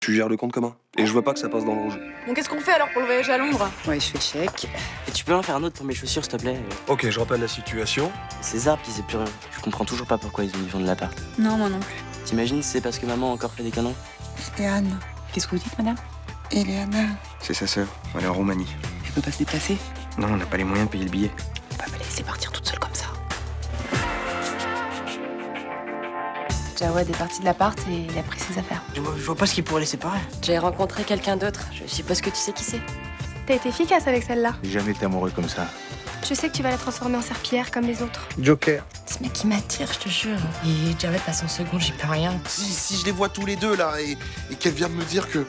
Tu gères le compte commun. Et je vois pas que ça passe dans le rouge. Bon, qu'est-ce qu'on fait alors pour le voyage à Londres? Ouais, je fais le chèque. Et tu peux en faire un autre pour mes chaussures, s'il te plaît? Ok, je rappelle la situation. Ces arbres qui disent plus rien. Je comprends toujours pas pourquoi ils vendent l'appart. Non, moi non plus. T'imagines si c'est parce que maman a encore fait des canons? Anne. Qu'est-ce que vous dites, madame? Eliana. C'est sa sœur, elle est en Roumanie. Elle peut pas se déplacer? Non, on n'a pas les moyens de payer le billet. On va pas me laisser partir toute seule comme ça. Jawad est parti de l'appart et il a pris ses affaires. Je vois pas ce qui pourrait les séparer. J'ai rencontré quelqu'un d'autre. Je suppose que tu sais qui c'est. T'as été efficace avec celle-là. J'ai jamais été amoureux comme ça. Je sais que tu vas la transformer en serpillière comme les autres. Joker. Ce mec, il m'attire, je te jure. Et Jawed passe en seconde, j'y peux rien. Si je les vois tous les deux là et qu'elle vient de me dire que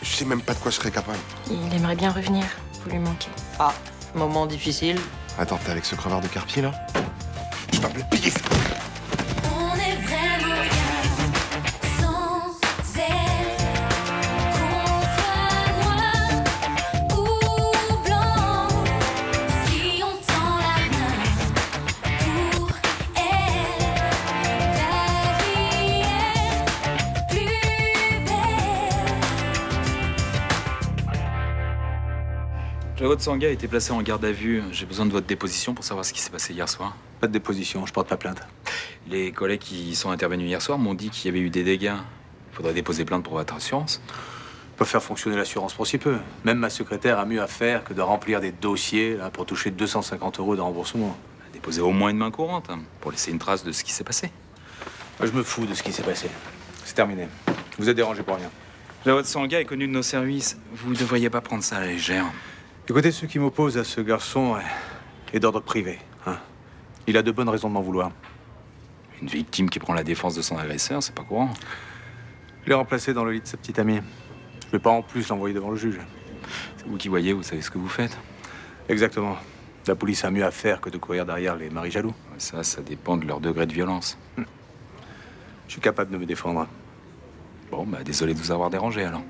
je sais même pas de quoi je serais capable. Il aimerait bien revenir. Vous lui manquez. Ah, moment difficile. Attends, t'es avec ce crevard de Carpier là? Je vais me le payer ça. On est vraiment bien sans elle. Qu'on soit noir ou blanc, si on tend la main pour elle, ta vie est plus belle. Jawad Sanga a été placé en garde à vue. J'ai besoin de votre déposition pour savoir ce qui s'est passé hier soir. Pas de déposition, je porte pas plainte. Les collègues qui sont intervenus hier soir m'ont dit qu'il y avait eu des dégâts. Il faudrait déposer plainte pour votre assurance. On peut faire fonctionner l'assurance pour si peu. Même ma secrétaire a mieux à faire que de remplir des dossiers là, pour toucher 250 € de remboursement. Déposer au moins une main courante, hein, pour laisser une trace de ce qui s'est passé. Moi, je me fous de ce qui s'est passé. C'est terminé. Vous êtes dérangé pour rien. Jawad Sanga est connu de nos services. Vous ne devriez pas prendre ça à la légère. Écoutez, ce qui m'oppose à ce garçon est d'ordre privé. Hein. Il a de bonnes raisons de m'en vouloir. Une victime qui prend la défense de son agresseur, c'est pas courant. Je l'ai remplacé dans le lit de sa petite amie. Je vais pas en plus l'envoyer devant le juge. C'est vous qui voyez, vous savez ce que vous faites. Exactement. La police a mieux à faire que de courir derrière les maris jaloux. Ça dépend de leur degré de violence. Je suis capable de me défendre. Bon, bah désolé de vous avoir dérangé alors.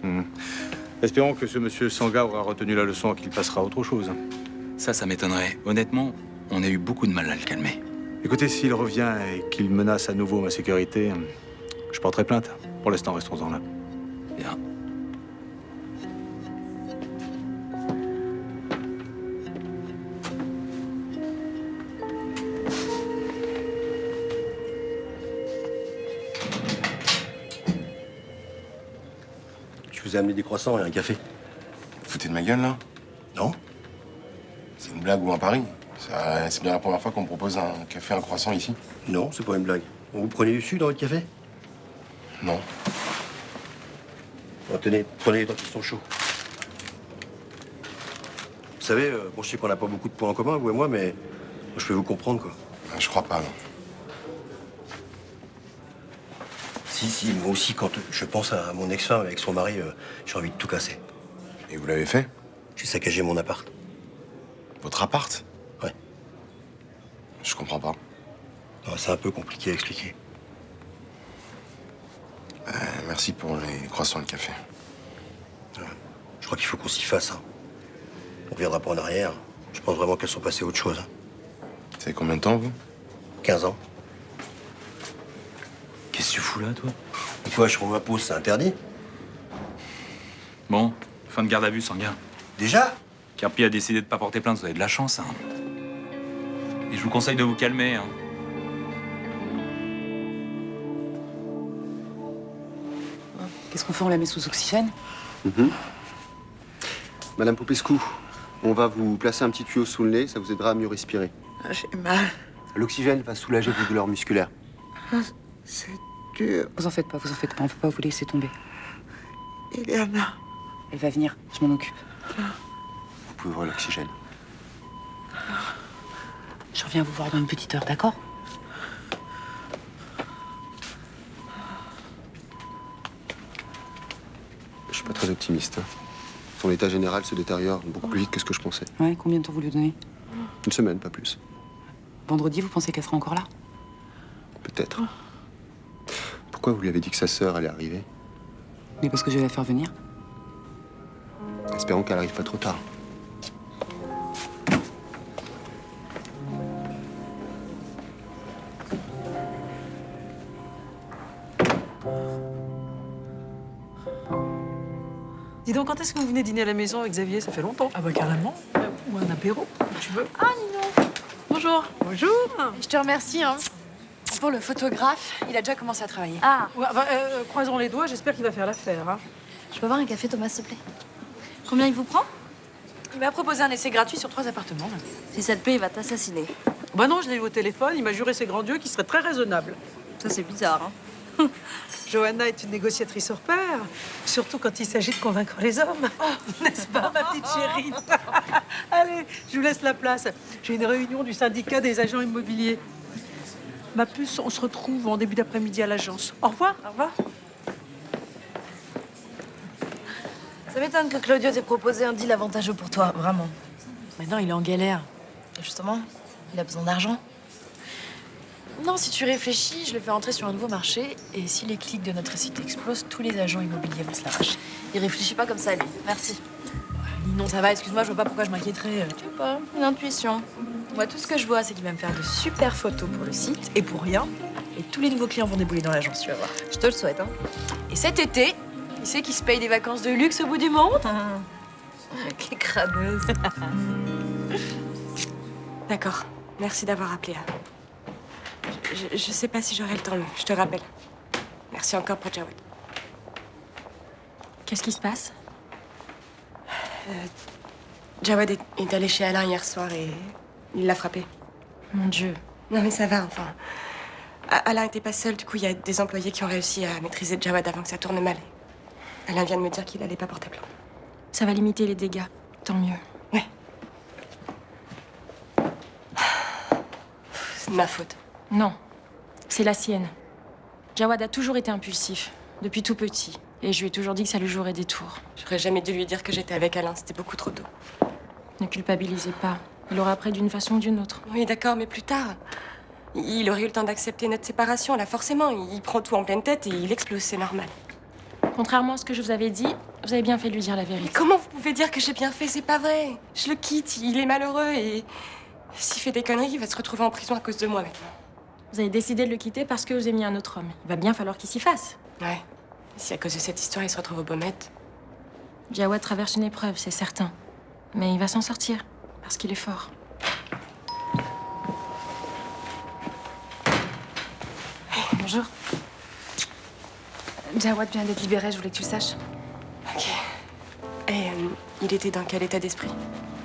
Espérons que ce monsieur Sanga aura retenu la leçon et qu'il passera à autre chose. Ça m'étonnerait. Honnêtement, on a eu beaucoup de mal à le calmer. Écoutez, s'il revient et qu'il menace à nouveau ma sécurité, je porterai plainte. Pour l'instant, restons-en là. Bien. Je vous ai amené des croissants et un café. Vous foutez de ma gueule là? Non? C'est une blague ou un pari? C'est bien la première fois qu'on me propose un café, un croissant ici? Non, c'est pas une blague. Vous prenez du sucre dans votre café? Non. Bon, tenez, prenez les temps qui sont chauds. Vous savez, bon, je sais qu'on n'a pas beaucoup de points en commun, vous et moi, mais je peux vous comprendre, quoi. Je crois pas, non. Si, moi aussi, quand je pense à mon ex-femme avec son mari, j'ai envie de tout casser. Et vous l'avez fait? J'ai saccagé mon appart. Votre appart? Ouais. Je comprends pas. Non, c'est un peu compliqué à expliquer. Merci pour les croissants et le café. Je crois qu'il faut qu'on s'y fasse, hein. On reviendra pas en arrière. Je pense vraiment qu'elles sont passées à autre chose. Hein. Ça fait combien de temps, vous? 15 ans. Qu'est-ce que tu fous là, toi? Une fois, je trouve ma pause, c'est interdit. Bon, fin de garde à vue, Sanga. Déjà? Carpi a décidé de pas porter plainte, vous avez de la chance, hein. Et je vous conseille de vous calmer, hein. Qu'est-ce qu'on fait? On la met sous oxygène? Madame Popescu, on va vous placer un petit tuyau sous le nez, ça vous aidera à mieux respirer. J'ai mal. L'oxygène va soulager vos douleurs musculaires. C'est dur. Vous en faites pas, on peut pas vous laisser tomber. Eliana. Elle va venir, je m'en occupe. Vous pouvez voir l'oxygène. Je reviens vous voir dans une petite heure, d'accord? Je suis pas très optimiste. Hein. Son état général se détériore beaucoup plus vite que ce que je pensais. Ouais, combien de temps vous lui donnez? Une semaine, pas plus. Vendredi, vous pensez qu'elle sera encore là? Peut-être. Pourquoi vous lui avez dit que sa sœur allait arriver? Mais parce que je vais la faire venir. Espérons qu'elle arrive pas trop tard. Dis donc, quand est-ce que vous venez dîner à la maison avec Xavier? Ça fait longtemps. Ah bah carrément. Ou un apéro, comme tu veux. Ah, Ninon. Bonjour. Bonjour. Je te remercie, hein. Pour le photographe, il a déjà commencé à travailler. Ah, ouais, enfin, croisons les doigts, j'espère qu'il va faire l'affaire. Hein. Je peux avoir un café, Thomas, s'il te plaît? Combien il vous prend? Il m'a proposé un essai gratuit sur 3 appartements. Là. Si ça te plaît, il va t'assassiner. Bah non, je l'ai eu au téléphone, il m'a juré ses grands dieux qu'il serait très raisonnable. Ça, c'est bizarre, hein. Johanna est une négociatrice hors pair, surtout quand il s'agit de convaincre les hommes. N'est-ce pas, ma petite chérie? Allez, je vous laisse la place. J'ai une réunion du syndicat des agents immobiliers. Ma puce, on se retrouve en début d'après-midi à l'agence. Au revoir. Au revoir. Ça m'étonne que Claudio t'ait proposé un deal avantageux pour toi, vraiment. Maintenant, il est en galère. Et justement, il a besoin d'argent. Non, si tu réfléchis, je le fais rentrer sur un nouveau marché. Et si les clics de notre site explosent, tous les agents immobiliers vont se l'arracher. Il réfléchit pas comme ça, lui. Merci. Non, ça va, excuse-moi, je vois pas pourquoi je m'inquiéterais. Je sais pas, une intuition. Moi, tout ce que je vois, c'est qu'il va me faire de super photos pour le site, et pour rien. Et tous les nouveaux clients vont débouler dans l'agence, tu vas voir. Je te le souhaite, hein. Et cet été, il sait qu'il se paye des vacances de luxe au bout du monde. Quelle crâneuse. D'accord. Merci d'avoir appelé. Je sais pas si j'aurai le temps, mais je te rappelle. Merci encore pour Jawad. Qu'est-ce qui se passe? Jawad est allé chez Alain hier soir et il l'a frappé. Mon Dieu. Non mais ça va, enfin. Alain était pas seul, du coup il y a des employés qui ont réussi à maîtriser Jawad avant que ça tourne mal. Alain vient de me dire qu'il allait pas porter plainte. Ça va limiter les dégâts. Tant mieux. Ouais. C'est de ma faute. Non. C'est la sienne. Jawad a toujours été impulsif, depuis tout petit. Et je lui ai toujours dit que ça lui jouerait des tours. J'aurais jamais dû lui dire que j'étais avec Alain, c'était beaucoup trop tôt. Ne culpabilisez pas. Il aura appris d'une façon ou d'une autre. Oui, d'accord, mais plus tard. Il aurait eu le temps d'accepter notre séparation, là, forcément. Il prend tout en pleine tête et il explose, c'est normal. Contrairement à ce que je vous avais dit, vous avez bien fait de lui dire la Mais vérité. comment vous pouvez dire que j'ai bien fait? C'est pas vrai. Je le quitte, il est malheureux et s'il fait des conneries, il va se retrouver en prison à cause de moi maintenant. Vous avez décidé de le quitter parce que vous aimiez un autre homme. Il va bien falloir qu'il s'y fasse. Ouais. Si à cause de cette histoire, il se retrouve au Baumet. Jawad traverse une épreuve, c'est certain. Mais il va s'en sortir, parce qu'il est fort. Bonjour. Jawad vient d'être libéré, je voulais que tu le saches. Ok. Et il était dans quel état d'esprit?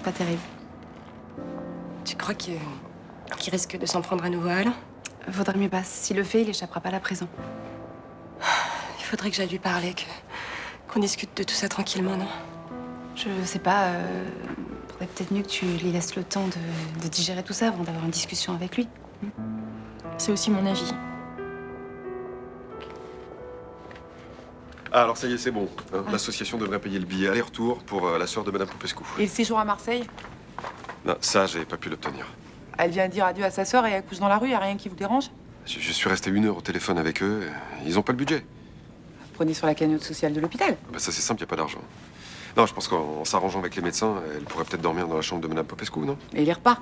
Pas terrible. Tu crois qu'il risque de s'en prendre à nouveau à Alain? Vaudrait mieux pas. S'il le fait, il échappera pas à la prison. Il faudrait que j'aille lui parler, qu'on discute de tout ça tranquillement, non? Je sais pas, faudrait peut-être mieux que tu lui laisses le temps de digérer tout ça avant d'avoir une discussion avec lui. C'est aussi mon avis. Ah, alors ça y est, c'est bon. Hein, l'association devrait payer le billet aller-retour pour la sœur de Madame Popescu. Et le séjour à Marseille? Non, ça, j'ai pas pu l'obtenir. Elle vient dire adieu à sa sœur et elle couche dans la rue, y a rien qui vous dérange? Je suis resté 1 heure au téléphone avec eux. Ils ont pas le budget. Prenez sur la cagnotte sociale de l'hôpital. Bah, ça, c'est simple, y a pas d'argent. Non, je pense qu'en s'arrangeant avec les médecins, elle pourrait peut-être dormir dans la chambre de Madame Popescu, non? Et les repas?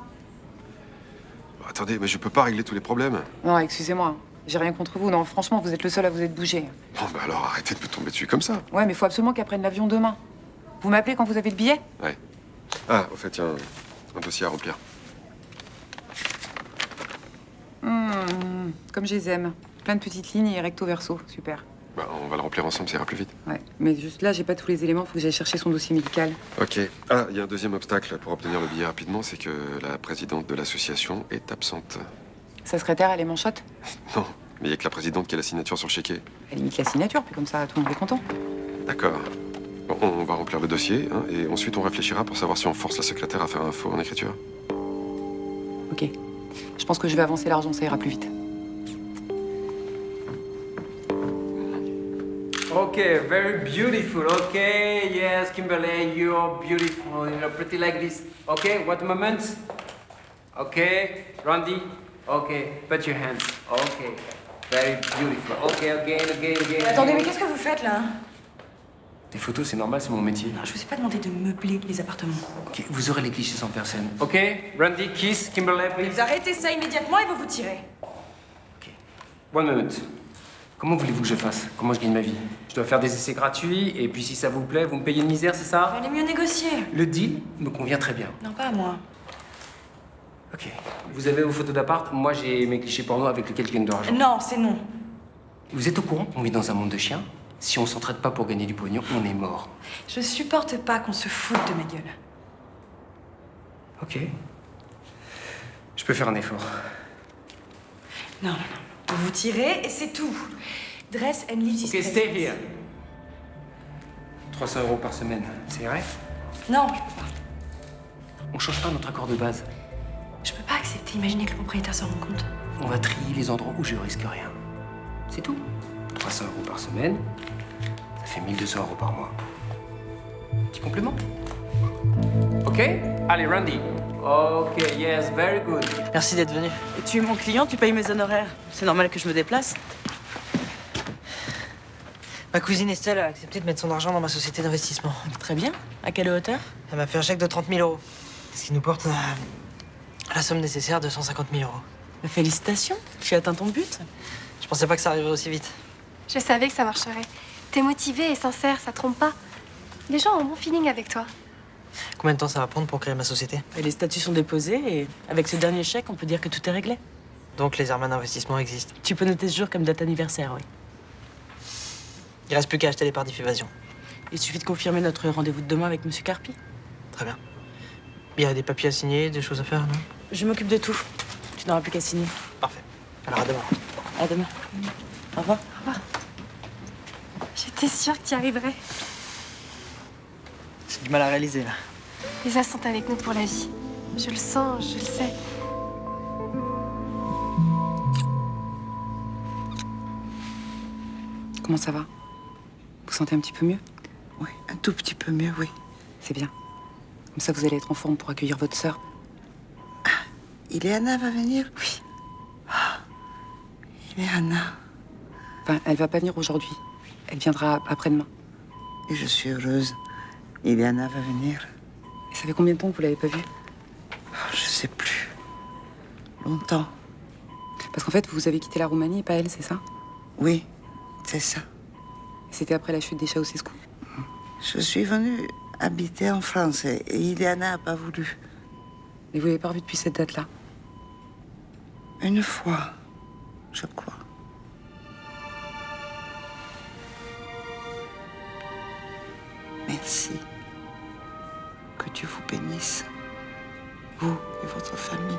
Bah, attendez, mais je peux pas régler tous les problèmes. Non, excusez-moi. J'ai rien contre vous. Non, franchement, vous êtes le seul à vous être bougé. Bon, bah alors arrêtez de me tomber dessus comme ça. Ouais, mais faut absolument qu'elle prenne l'avion demain. Vous m'appelez quand vous avez le billet? Ouais. Ah, au fait, tiens, un dossier à remplir. Comme je les aime. Plein de petites lignes et recto verso. Super. Bah, on va le remplir ensemble, ça ira plus vite. Ouais. Mais juste là, j'ai pas tous les éléments. Faut que j'aille chercher son dossier médical. Ok. Ah, il y a un deuxième obstacle pour obtenir le billet rapidement, c'est que la présidente de l'association est absente. Sa secrétaire, elle est manchotte. Non, mais il y a que la présidente qui a la signature sur le chéquier. Elle limite la signature, puis comme ça, tout le monde est content. D'accord. Bon, on va remplir le dossier, hein, et ensuite on réfléchira pour savoir si on force la secrétaire à faire un faux en écriture. Ok. Je pense que je vais avancer l'argent, ça ira plus vite. Okay, very beautiful. Okay, yes, Kimberly, you're beautiful. You're pretty like this. Okay, what moment? Okay, Randy. Okay, put your hands. Okay, very beautiful. Okay, again. Attendez, mais qu'est-ce que vous faites là? Les photos, c'est normal, c'est mon métier. Je vous ai pas demandé de meubler les appartements. Ok, vous aurez les clichés sans personne. Ok, Randy, kiss, Kimberly, please. Vous arrêtez ça immédiatement et vous vous tirez. One moment. Comment voulez-vous que je fasse? Comment je gagne ma vie? Je dois faire des essais gratuits, et puis si ça vous plaît, vous me payez une misère, c'est ça? Fallait mieux négocier. Le deal me convient très bien. Non, pas à moi. Ok. Vous avez vos photos d'appart, moi j'ai mes clichés porno avec lesquels je gagne de l'argent. Non, c'est non. Vous êtes au courant qu'on vit dans un monde de chiens? Si on s'entraide pas pour gagner du pognon, on est mort. Je supporte pas qu'on se foute de ma gueule. Ok. Je peux faire un effort. Non, non, non. Vous tirez et c'est tout. Dress and leave this Ok, place. stay here. 300 € par semaine, c'est vrai? Non, je peux pas. On change pas notre accord de base. Je peux pas accepter. Imaginez que le propriétaire se rende compte. On va trier les endroits où je risque rien. C'est tout. 300 € par semaine, ça fait 1200 € par mois. Petit complément. Ok? Allez, Randy. Ok, yes, very good. Merci d'être venu. Et tu es mon client, tu payes mes honoraires. C'est normal que je me déplace. Ma cousine Estelle a accepté de mettre son argent dans ma société d'investissement. Très bien. À quelle hauteur? Elle m'a fait un chèque de 30 000 €. Ce qui nous porte à la somme nécessaire de 150 000 €. Félicitations, tu as atteint ton but. Je pensais pas que ça arriverait aussi vite. Je savais que ça marcherait. T'es motivé et sincère, ça trompe pas. Les gens ont un bon feeling avec toi. Combien de temps ça va prendre pour créer ma société? Et les statuts sont déposés et avec ce dernier chèque, on peut dire que tout est réglé. Donc les Herman Investissement existent. Tu peux noter ce jour comme date anniversaire, oui. Il reste plus qu'à acheter les parts d'Ifévasion. Il suffit de confirmer notre rendez-vous de demain avec Monsieur Carpi. Très bien. Il y a des papiers à signer, des choses à faire, non? Je m'occupe de tout. Tu n'auras plus qu'à signer. Parfait. Alors à demain. À demain. Au revoir. Au revoir. J'étais sûre que tu y arriverais. J'ai du mal à réaliser, là. Les as sont avec nous pour la vie. Je le sens, je le sais. Comment ça va? Vous vous sentez un petit peu mieux? Oui, un tout petit peu mieux, oui. C'est bien. Comme ça, vous allez être en forme pour accueillir votre sœur. Ileana va venir? Oui. Ileana. Enfin, elle va pas venir aujourd'hui. Elle viendra après-demain. Et je suis heureuse. Ileana va venir. Et ça fait combien de temps que vous l'avez pas vue? Je sais plus. Longtemps. Parce qu'en fait, vous avez quitté la Roumanie et pas elle, c'est ça? Oui, c'est ça. C'était après la chute des Ceausescu. Je suis venue habiter en France et Ileana n'a pas voulu. Mais vous l'avez pas revue depuis cette date-là? Une fois, je crois. Merci. Que Dieu vous bénisse. Vous et votre famille.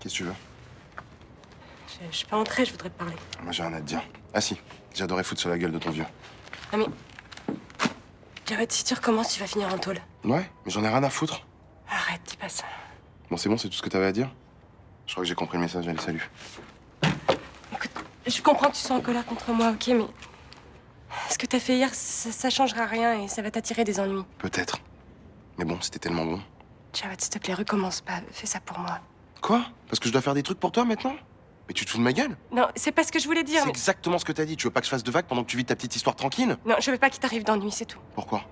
Qu'est-ce que tu veux? Je peux entrer, je voudrais te parler. Moi, j'ai rien à te dire. Ah si, j'adorais foutre sur la gueule de ton vieux. Non mais... Jawad, si tu recommences, tu vas finir en tôle. Ouais, mais j'en ai rien à foutre. Arrête, dis pas ça. Bon, c'est tout ce que t'avais à dire? Je crois que j'ai compris le message, allez, salut. Je comprends que tu sois en colère contre moi, ok, mais... Ce que t'as fait hier, ça changera rien et ça va t'attirer des ennuis. Peut-être. Mais bon, c'était tellement bon. Jawad, s'il te plaît, recommence pas. Fais ça pour moi. Quoi? Parce que je dois faire des trucs pour toi maintenant? Mais tu te fous de ma gueule? Non, c'est pas ce que je voulais dire, C'est mais... exactement ce que t'as dit. Tu veux pas que je fasse de vagues pendant que tu vis ta petite histoire tranquille? Non, je veux pas qu'il t'arrive d'ennui, c'est tout. Pourquoi?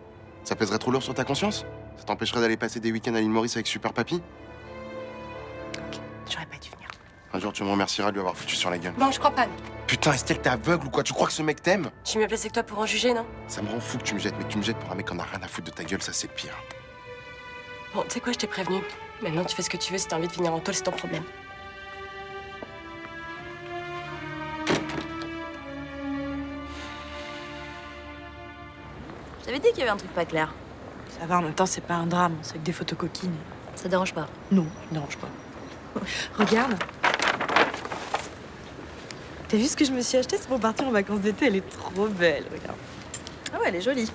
Ça pèserait trop lourd sur ta conscience? Ça t'empêcherait d'aller passer des week-ends à l'île Maurice avec Super Papy? J'aurais pas dû venir. Un jour, tu me remercieras de lui avoir foutu sur la gueule. Non, je crois pas. Putain, Estelle, t'es aveugle ou quoi? Tu crois que ce mec t'aime? Je suis mieux placée que toi pour en juger, non? Ça me rend fou que tu me jettes, mais que tu me jettes pour un mec qui en a rien à foutre de ta gueule, ça c'est le pire. Bon, tu sais quoi, je t'ai prévenu. Maintenant, tu fais ce que tu veux. Si t'as envie de finir en tôle, c'est ton problème. Je t'avais dit qu'il y avait un truc pas clair. Ça va, en même temps, c'est pas un drame, c'est que des photos coquines. Ça dérange pas? Non, ça me dérange pas. Regarde. T'as vu ce que je me suis acheté pour partir en vacances d'été? Elle est trop belle, regarde. Ah ouais, elle est jolie.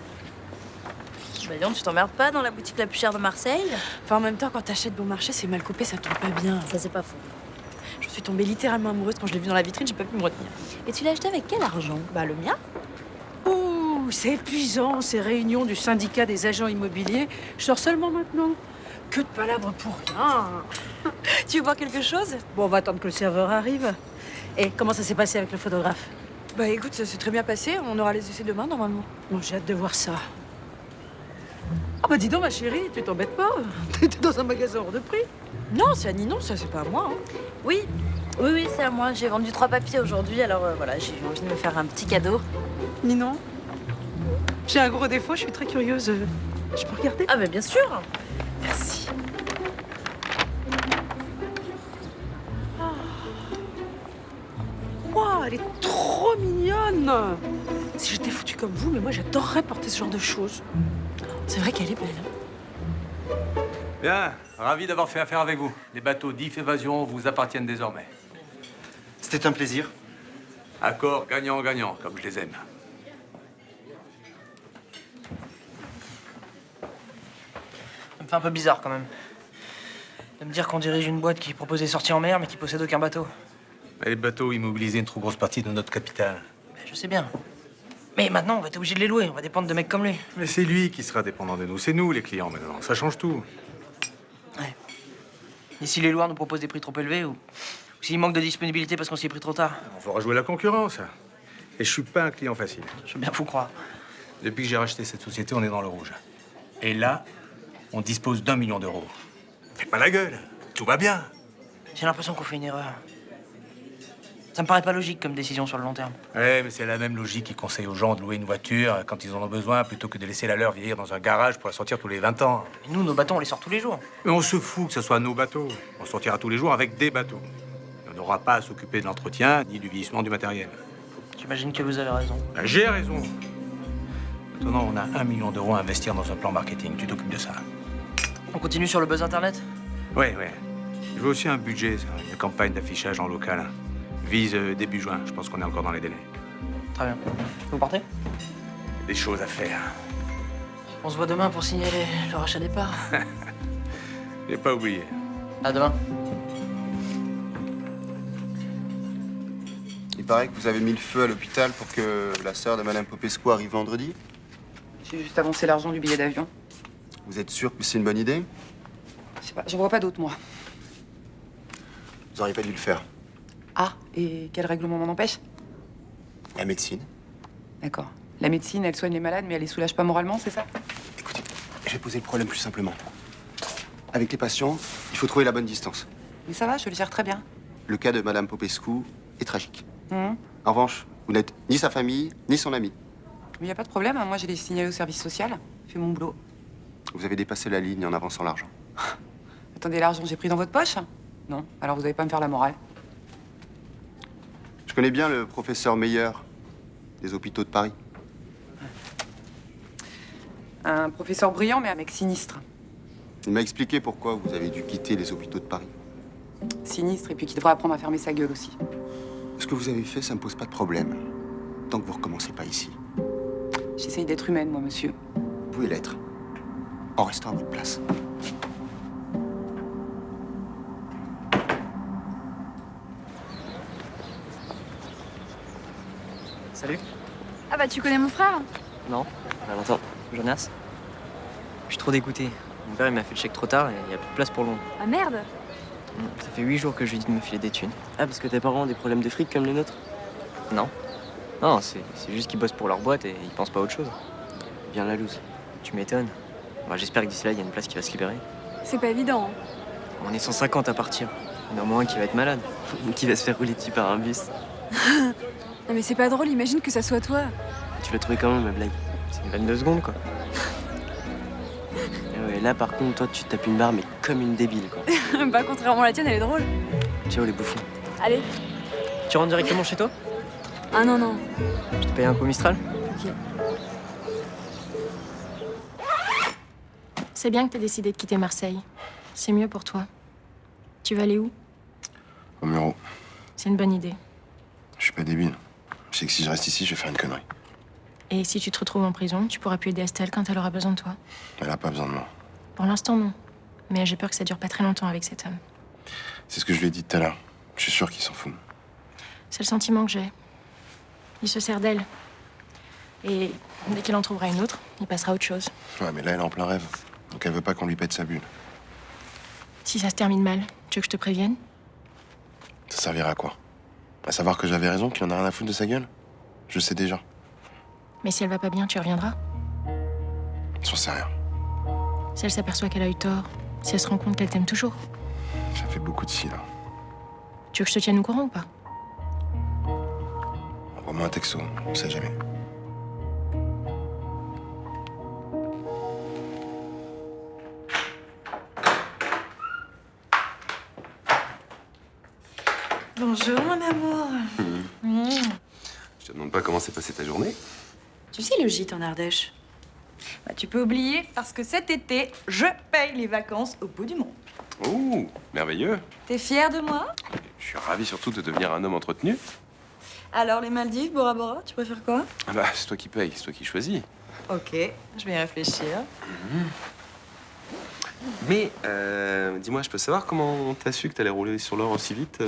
Bah dis donc, tu t'emmerdes pas dans la boutique la plus chère de Marseille? Enfin, en même temps, quand t'achètes bon marché, c'est mal coupé, ça tombe pas bien. Ça, c'est pas faux. Je suis tombée littéralement amoureuse quand je l'ai vu dans la vitrine, j'ai pas pu me retenir. Et tu l'as acheté avec quel argent? Bah le mien. Ouh, c'est épuisant, ces réunions du syndicat des agents immobiliers. Je sors seulement maintenant. Que de palabres pour rien. Tu veux boire quelque chose? Bon, on va attendre que le serveur arrive. Et comment ça s'est passé avec le photographe? Bah écoute, ça s'est très bien passé. On aura les essais demain, normalement. Bon, j'ai hâte de voir ça. Ah bah dis donc, ma chérie, tu t'embêtes pas? T'étais dans un magasin hors de prix. Non, c'est à Ninon, ça, c'est pas à moi. Hein. Oui, c'est à moi. J'ai vendu 3 papiers aujourd'hui, alors voilà, j'ai eu envie de me faire un petit cadeau. Ninon, j'ai un gros défaut, je suis très curieuse. Je peux regarder? Ah mais bien sûr. Merci. Wow, elle est trop mignonne. Si j'étais foutue comme vous, mais moi j'adorerais porter ce genre de choses. C'est vrai qu'elle est belle. Bien, ravi d'avoir fait affaire avec vous. Les bateaux d'IF Évasion vous appartiennent désormais. C'était un plaisir. Accord gagnant-gagnant, comme je les aime. Ça me fait un peu bizarre quand même. De me dire qu'on dirige une boîte qui propose des sorties en mer, mais qui possède aucun bateau. Mais les bateaux immobilisaient une trop grosse partie de notre capital. Je sais bien. Mais maintenant, on va être obligé de les louer. On va dépendre de mecs comme lui. Mais c'est lui qui sera dépendant de nous. C'est nous, les clients, maintenant. Ça change tout. Et si les loueurs nous proposent des prix trop élevés ou s'il manque de disponibilité parce qu'on s'y est pris trop tard? On fera jouer la concurrence. Et je suis pas un client facile. Je veux bien vous croire. Depuis que j'ai racheté cette société, on est dans le rouge. Et là, on dispose d'1 million d'euros. Fais pas la gueule. Tout va bien. J'ai l'impression qu'on fait une erreur. Ça me paraît pas logique comme décision sur le long terme. Ouais, mais c'est la même logique qui conseille aux gens de louer une voiture quand ils en ont besoin plutôt que de laisser la leur vieillir dans un garage pour la sortir tous les 20 ans. Mais nous, nos bateaux, on les sort tous les jours. Mais on se fout que ce soit nos bateaux. On sortira tous les jours avec des bateaux. Et on n'aura pas à s'occuper de l'entretien ni du vieillissement du matériel. J'imagine que vous avez raison. Ben, j'ai raison. Maintenant, on a 1 million d'euros à investir dans un plan marketing. Tu t'occupes de ça. On continue sur le buzz internet? Ouais. Je veux aussi un budget, ça, une campagne d'affichage en local. Vise début juin. Je pense qu'on est encore dans les délais. Très bien. Vous partez? Des choses à faire. On se voit demain pour signaler le rachat des parts. J'ai pas oublié. À demain. Il paraît que vous avez mis le feu à l'hôpital pour que la sœur de Madame Popescu arrive vendredi. J'ai juste avancé l'argent du billet d'avion. Vous êtes sûr que c'est une bonne idée? Je sais pas, j'en vois pas d'autre, moi. Vous auriez pas dû le faire. Ah, et quel règlement m'en empêche? La médecine. D'accord. La médecine, elle soigne les malades, mais elle les soulage pas moralement, c'est ça? Je vais poser le problème plus simplement. Avec les patients, il faut trouver la bonne distance. Mais ça va, je le gère très bien. Le cas de Madame Popescu est tragique. Mhm. En revanche, vous n'êtes ni sa famille, ni son ami. Mais y a pas de problème, hein. Moi je l'ai signalé au service social. Je fais mon boulot. Vous avez dépassé la ligne en avançant l'argent. Attendez, l'argent, j'ai pris dans votre poche? Non. Alors vous allez pas me faire la morale. Je connais bien le professeur Meyer des hôpitaux de Paris. Un professeur brillant, mais un mec sinistre. Il m'a expliqué pourquoi vous avez dû quitter les hôpitaux de Paris. Sinistre, et puis qui devrait apprendre à fermer sa gueule aussi. Ce que vous avez fait, ça me pose pas de problème. Tant que vous recommencez pas ici. J'essaye d'être humaine, moi, monsieur. Vous pouvez l'être. En restant à votre place. Salut. Ah bah tu connais mon frère? Non, attends, Jonas. Je suis trop dégoûté. Mon père il m'a fait le chèque trop tard et il n'y a plus de place pour Londres. Ah merde! Ça fait 8 jours que je lui dis de me filer des thunes. Ah, parce que tes parents ont des problèmes de fric comme les nôtres? Non. Non, c'est juste qu'ils bossent pour leur boîte et ils pensent pas à autre chose. Bien la loose. Tu m'étonnes. Bah, j'espère que d'ici là, il y a une place qui va se libérer. C'est pas évident. Hein. On est 150 à partir. Il y en a au moins un qui va être malade. Qui va se faire rouler dessus par un bus. Non mais c'est pas drôle, imagine que ça soit toi. Tu l'as trouvé comment, ma blague? C'est une vanne de secondes, quoi. Et ouais, là, par contre, toi, tu tapes une barre, mais comme une débile, quoi. Bah contrairement à la tienne, elle est drôle. Ciao, les bouffons. Allez. Tu rentres directement chez toi? Ah non, non. Je te paye un coup Mistral? Ok. C'est bien que t'aies décidé de quitter Marseille. C'est mieux pour toi. Tu vas aller où? Au Muro. C'est une bonne idée. Je suis pas débile. Je sais que si je reste ici, je vais faire une connerie. Et si tu te retrouves en prison, tu pourras plus aider Estelle quand elle aura besoin de toi. Elle a pas besoin de moi. Pour l'instant, non. Mais j'ai peur que ça dure pas très longtemps avec cet homme. C'est ce que je lui ai dit tout à l'heure. Je suis sûr qu'il s'en fout. C'est le sentiment que j'ai. Il se sert d'elle. Et dès qu'il en trouvera une autre, il passera à autre chose. Ouais, mais là, elle est en plein rêve. Donc elle veut pas qu'on lui pète sa bulle. Si ça se termine mal, tu veux que je te prévienne? Ça servira à quoi? À savoir que j'avais raison, qu'il en a rien à foutre de sa gueule. Je sais déjà. Mais si elle va pas bien, tu reviendras. J'en sais rien. Si elle s'aperçoit qu'elle a eu tort, si elle se rend compte qu'elle t'aime toujours. Ça fait beaucoup de si, là. Tu veux que je te tienne au courant ou pas? Envoie-moi un texto, on sait jamais. Bonjour, mon amour. Je te demande pas comment s'est passée ta journée. Tu sais le gîte en Ardèche? Bah, tu peux oublier parce que cet été, je paye les vacances au bout du monde. Oh, merveilleux. T'es fier de moi? Je suis ravi surtout de devenir un homme entretenu. Alors les Maldives, Bora Bora, tu préfères quoi? Ah bah, c'est toi qui payes, c'est toi qui choisis. Ok, je vais y réfléchir. Mais, dis-moi, je peux savoir comment t'as su que t'allais rouler sur l'or aussi vite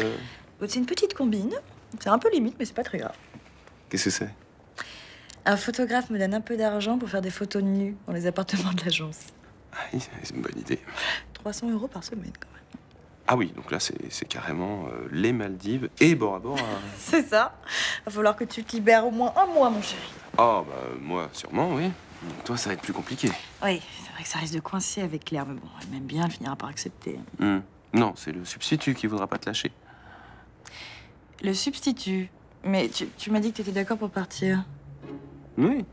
C'est une petite combine. C'est un peu limite, mais c'est pas très grave. Qu'est-ce que c'est? Un photographe me donne un peu d'argent pour faire des photos nues dans les appartements de l'agence. Ah oui, c'est une bonne idée. 300 € par semaine, quand même. Ah oui, donc là, c'est carrément les Maldives et Bora Bora. C'est ça. Va falloir que tu te libères au moins un mois, mon chéri. Oh, bah, moi, sûrement, oui. Toi, ça va être plus compliqué. Oui, c'est vrai que ça risque de coincer avec Claire, mais bon, elle m'aime bien, elle finira par accepter. Non, c'est le substitut qui voudra pas te lâcher. Le substitut. Mais tu m'as dit que t'étais d'accord pour partir. Oui.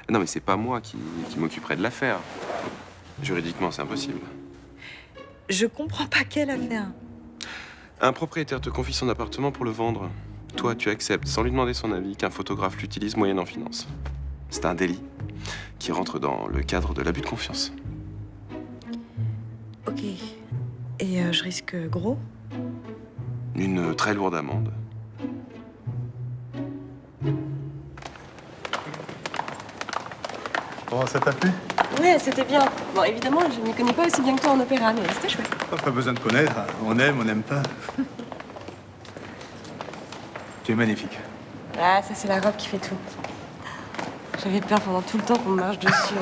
Non, mais c'est pas moi qui m'occuperai de l'affaire. Juridiquement, c'est impossible. Je comprends pas quelle affaire. Un propriétaire te confie son appartement pour le vendre. Toi, tu acceptes, sans lui demander son avis, qu'un photographe l'utilise moyennant finance. C'est un délit qui rentre dans le cadre de l'abus de confiance. Ok. Et je risque gros? Une très lourde amende. Bon, ça t'a plu? Ouais, c'était bien. Bon, évidemment, je ne connais pas aussi bien que toi en opéra, mais c'était chouette. Pas besoin de connaître. On n'aime pas. Tu es magnifique. Ah, ça, c'est la robe qui fait tout. J'avais peur pendant tout le temps qu'on me marche dessus.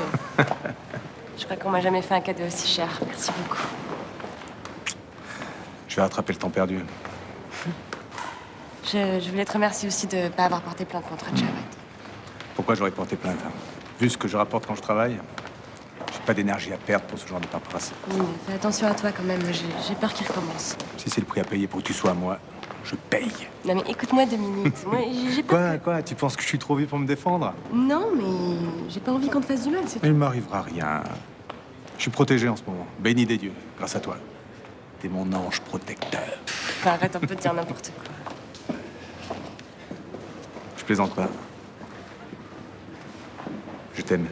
Je crois qu'on m'a jamais fait un cadeau aussi cher. Merci beaucoup. Je vais rattraper le temps perdu. Je voulais te remercier aussi de ne pas avoir porté plainte contre Jawad. Pourquoi j'aurais porté plainte? Vu ce que je rapporte quand je travaille, j'ai pas d'énergie à perdre pour ce genre de paperasserie. Oui, mais fais attention à toi quand même. J'ai peur qu'il recommence. Si c'est le prix à payer pour que tu sois à moi, je paye. Non, mais écoute-moi 2 minutes. Moi, j'ai pas... Quoi? Tu penses que je suis trop vieux pour me défendre? Non, mais j'ai pas envie qu'on te fasse du mal, c'est tout. Il m'arrivera rien. Je suis protégé en ce moment. Béni des dieux, grâce à toi. T'es mon ange protecteur. Enfin, arrête un peu de dire n'importe quoi. Je plaisante pas. Je t'aime.